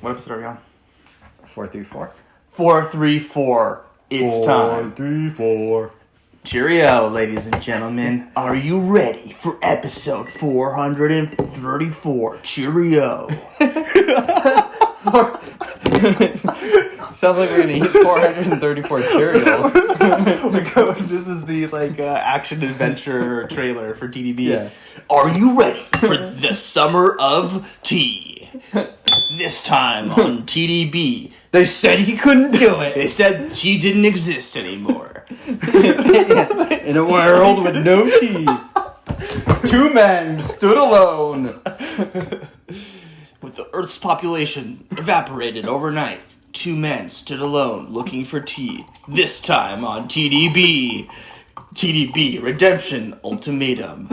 What episode are we on? 434. 434. It's time. 434. Cheerio, ladies and gentlemen. Are you ready for episode 434? Cheerio. Sounds like we're gonna eat 434 Cheerios. This is the action adventure trailer for DDB. Yeah. Are you ready for the summer of tea? This time on TDB. They said he couldn't do it. They said tea didn't exist anymore. In a world with no tea, two men stood alone. With the Earth's population evaporated overnight, two men stood alone looking for tea. This time on TDB. TDB Redemption Ultimatum.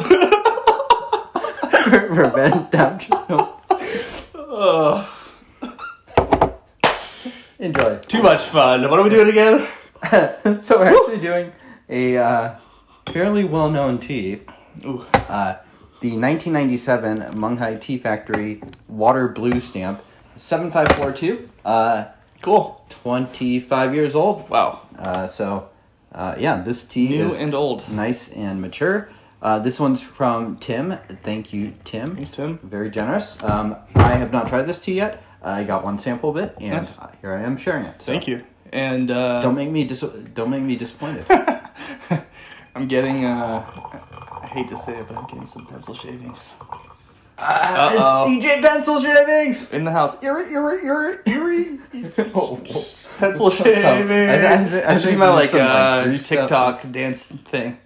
Redemption. Enjoy. Too much fun. What are we doing again? So we're actually doing a fairly well-known tea. Ooh. The 1997 Munghai Tea Factory Water Blue Stamp, 7542. Cool. 25 years old. Wow. This tea New is and old. nice and mature. This one's from Tim. Thank you, Tim. Thanks, Tim. Very generous. I have not tried this tea yet. I got one sample of it, and Nice. Here I am sharing it. So Thank you. And Don't make me disappointed. I'm getting I hate to say it, but I'm getting some pencil shavings. It's DJ Pencil Shavings! In the house. Eerie. Oh. Pencil shavings. I That should be think my there's some, grease TikTok dance thing.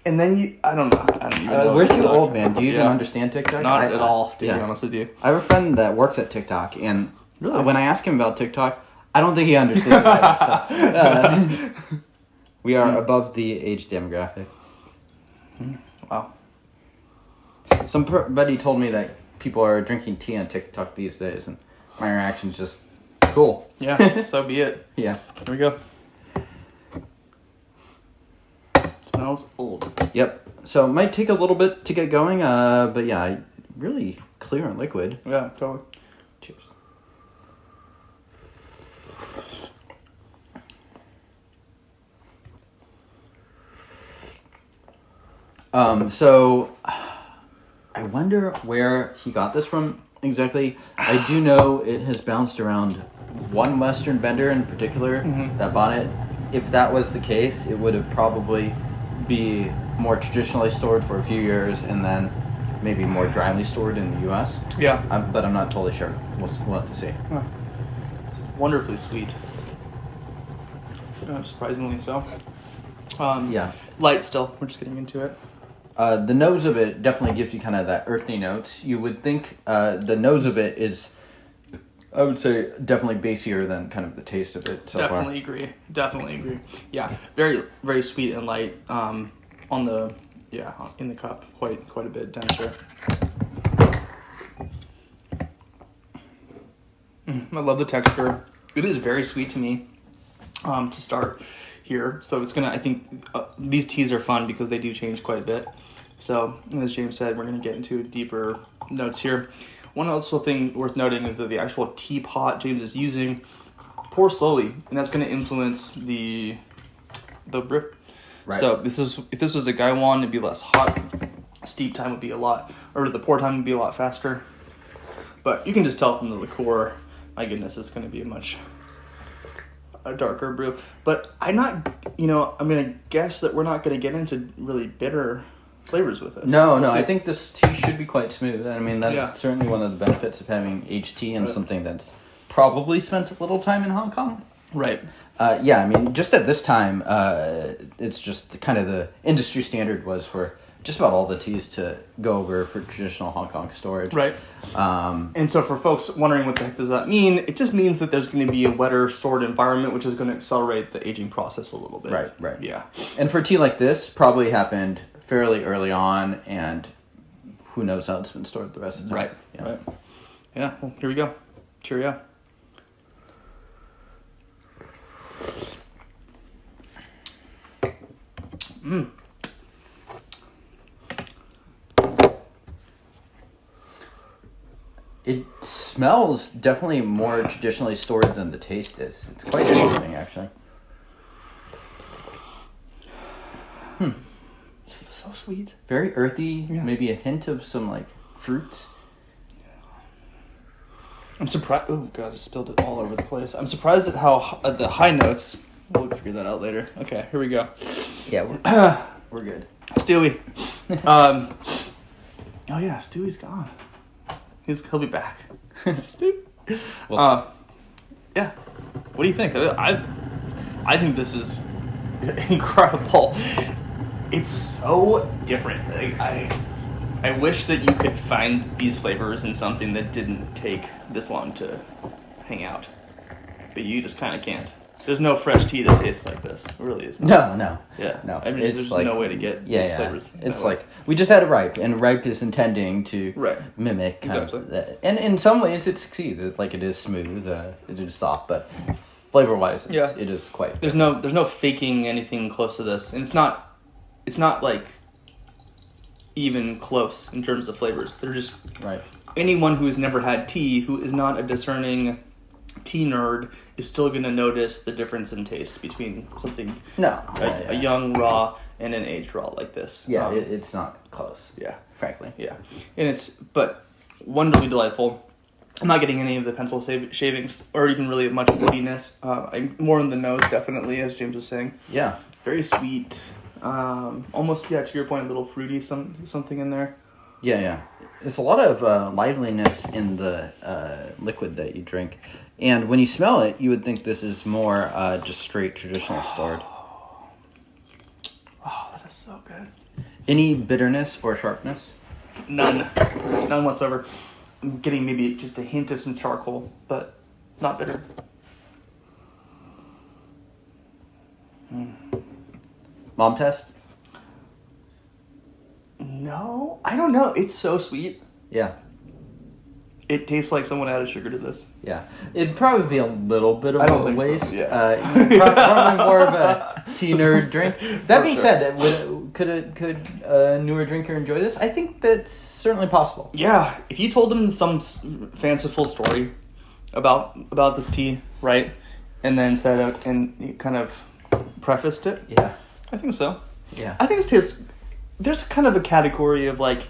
And then I don't know. I don't even know. We're too TikTok. old, man. Do you even Yeah. understand TikTok? Not at all, to be yeah. honest with you. I have a friend that works at TikTok, and Really? when I ask him about TikTok, I don't think he understands it. We are above the age demographic. Wow. Somebody told me that people are drinking tea on TikTok these days, and my reaction's just cool. Yeah, so be it. Yeah. Here we go. Smells old. Yep. So it might take a little bit to get going, but yeah, really clear and liquid. Yeah, totally. Cheers. So I wonder where he got this from exactly. I do know it has bounced around one Western vendor in particular that bought it. If that was the case, it would have probably be more traditionally stored for a few years and then maybe more dryly stored in the U.S. Yeah. But I'm not totally sure. We'll have to see. Huh. Wonderfully sweet. Surprisingly so. Yeah. Light still. We're just getting into it. The nose of it definitely gives you kind of that earthy notes. You would think the nose of it is, I would say, definitely basier than kind of the taste of it so Definitely agree. Definitely agree. Yeah. Very, very sweet and light. In the cup, quite a bit denser. I love the texture. It is very sweet to me. To start here, so it's gonna. I think these teas are fun because they do change quite a bit. So, as James said, we're gonna get into deeper notes here. One also thing worth noting is that the actual teapot James is using pour slowly, and that's gonna influence the drip. Right. So if this was a Gaiwan, it'd be less hot. Steep time would be the pour time would be a lot faster. But you can just tell from the liqueur, my goodness, it's going to be a darker brew. But I'm going to guess that we're not going to get into really bitter flavors with this. No, We'll see. I think this tea should be quite smooth. I mean, that's certainly one of the benefits of having aged tea and something that's probably spent a little time in Hong Kong. Right. I mean, just at this time, it's just kind of the industry standard was for just about all the teas to go over for traditional Hong Kong storage. Right. And so for folks wondering what the heck does that mean, it just means that there's going to be a wetter stored environment, which is going to accelerate the aging process a little bit. Right. Yeah. And for tea like this, probably happened fairly early on, and who knows how it's been stored the rest of the time. Right. Yeah, well, here we go. Cheerio. It's smells definitely more traditionally stored than the taste is. It's quite interesting, actually. It's so sweet. Very earthy, maybe a hint of some, like, fruits. I'm surprised. Oh, God, I spilled it all over the place. I'm surprised at how the high notes. We'll figure that out later. Okay, here we go. Yeah, we're good. Stewie. Oh, yeah, Stewie's gone. He'll be back. Stewie. Yeah. What do you think? I think this is incredible. It's so different. Like, I wish that you could find these flavors in something that didn't take this long to hang out. But you just kind of can't. There's no fresh tea that tastes like this. It really is. No. Yeah. No. I mean, there's like, no way to get these flavors. It's like, we just had it ripe, and ripe is intending to mimic kind of that. And in some ways it succeeds. It's like, it is smooth, it is soft, but flavor-wise, it is quite There's no faking anything close to this. And it's not like even close in terms of flavors. They're just anyone who's never had tea, who is not a discerning tea nerd, is still going to notice the difference in taste between something a young raw and an aged raw like this. Yeah, it's not close. Yeah, frankly. Yeah, and but wonderfully delightful. I'm not getting any of the pencil shavings or even really much woodiness. I'm more in the nose, definitely, as James was saying. Yeah, very sweet. Almost, to your point, a little fruity, something in there. Yeah. There's a lot of liveliness in the liquid that you drink. And when you smell it, you would think this is more just straight traditional stored. Oh, that is so good. Any bitterness or sharpness? None whatsoever. I'm getting maybe just a hint of some charcoal, but not bitter. Mom test? No, I don't know. It's so sweet. Yeah. It tastes like someone added sugar to this. Yeah. It'd probably be a little bit of a waste. So. Yeah. Probably more of a tea nerd drink. That being said, could a newer drinker enjoy this? I think that's certainly possible. Yeah. If you told them some fanciful story about this tea, right, and then said and you kind of prefaced it. Yeah. I think so. Yeah. I think it tastes. There's kind of a category of like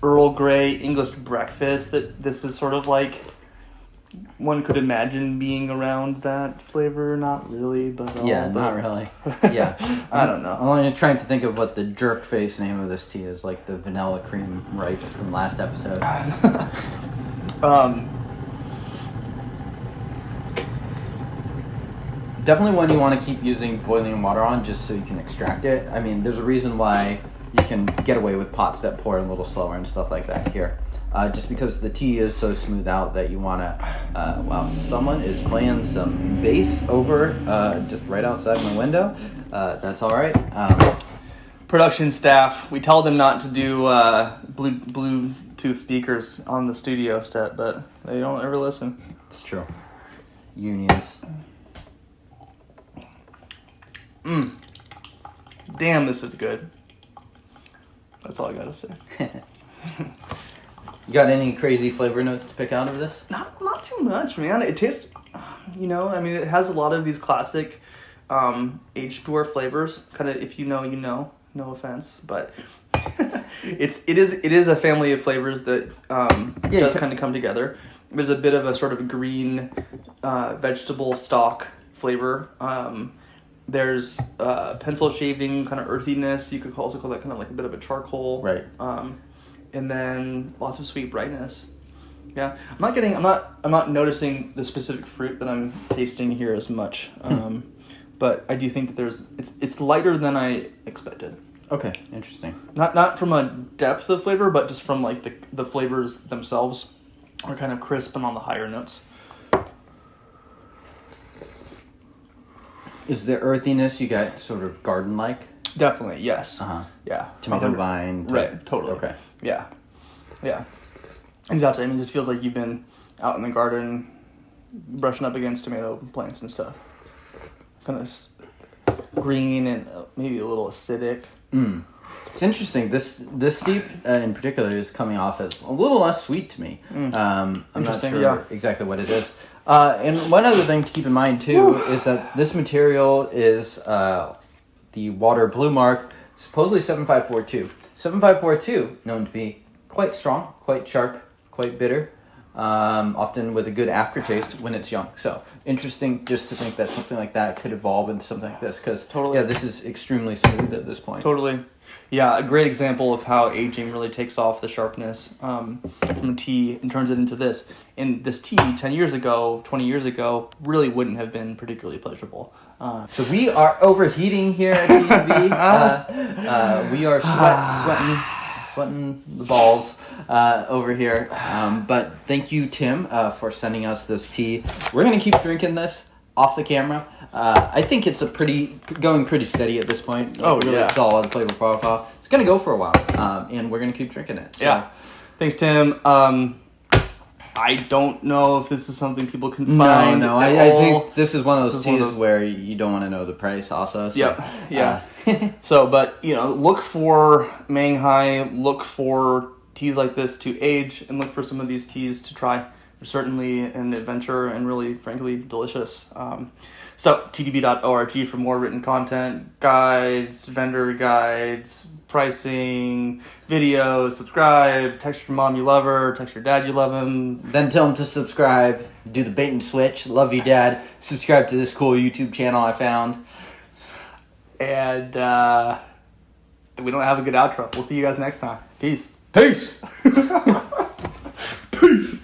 Earl Grey English breakfast that this is sort of like one could imagine being around that flavor. Not really, but not really. Yeah, I don't know. I'm only trying to think of what the jerk face name of this tea is, like the vanilla cream ripe from last episode. Definitely one you want to keep using boiling water on just so you can extract it. I mean, there's a reason why you can get away with pots that pour a little slower and stuff like that here. Just because the tea is so smooth out that you want to... wow, someone is playing some bass over just right outside my window. That's all right. Production staff, we tell them not to do Bluetooth speakers on the studio set, but they don't ever listen. It's true. Unions. Damn, this is good. That's all I gotta say. You got any crazy flavor notes to pick out of this? Not too much, man. It tastes, it has a lot of these classic aged Pu'erh flavors. Kind of, if you know, you know. No offense, but it is a family of flavors that does kind of come together. There's a bit of a sort of green vegetable stock flavor. There's pencil shaving kind of earthiness. You could also call that kind of like a bit of a charcoal. Right. And then lots of sweet brightness. Yeah, I'm not noticing the specific fruit that I'm tasting here as much. But I do think that it's lighter than I expected. Okay, interesting. Not from a depth of flavor, but just from like the flavors themselves are kind of crisp and on the higher notes. Is the earthiness you got sort of garden-like? Definitely, yes. Yeah. Tomato vine. Right, totally. Okay. Yeah. Exactly. I mean, it just feels like you've been out in the garden brushing up against tomato plants and stuff. Kind of green and maybe a little acidic. It's interesting. This steep in particular is coming off as a little less sweet to me. I'm not sure exactly what it is. And one other thing to keep in mind too is that this material is the water blue mark, supposedly 7542. 7542 known to be quite strong, quite sharp, quite bitter. Often with a good aftertaste when it's young. So interesting just to think that something like that could evolve into something like this, because this is extremely smooth at this point. Totally. Yeah, a great example of how aging really takes off the sharpness from tea and turns it into this. And this tea 10 years ago, 20 years ago, really wouldn't have been particularly pleasurable. So we are overheating here at TV. We are sweating the balls over here. But thank you, Tim, for sending us this tea. We're going to keep drinking this off the camera. I think it's going pretty steady at this point. Really solid flavor profile. It's going to go for a while, and we're going to keep drinking it. So. Yeah. Thanks, Tim. I don't know if this is something people can find. No. I think this is one of those teas where you don't want to know the price also. So, yep. Yeah. So, but, look for Manghai, look for teas like this to age, and look for some of these teas to try. They're certainly an adventure and really, frankly, delicious. So, tdb.org for more written content, guides, vendor guides, pricing, videos, subscribe, text your mom you love her, text your dad you love him. Then tell them to subscribe, do the bait and switch, love you dad, subscribe to this cool YouTube channel I found. And we don't have a good outro. We'll see you guys next time. Peace. Peace! Peace!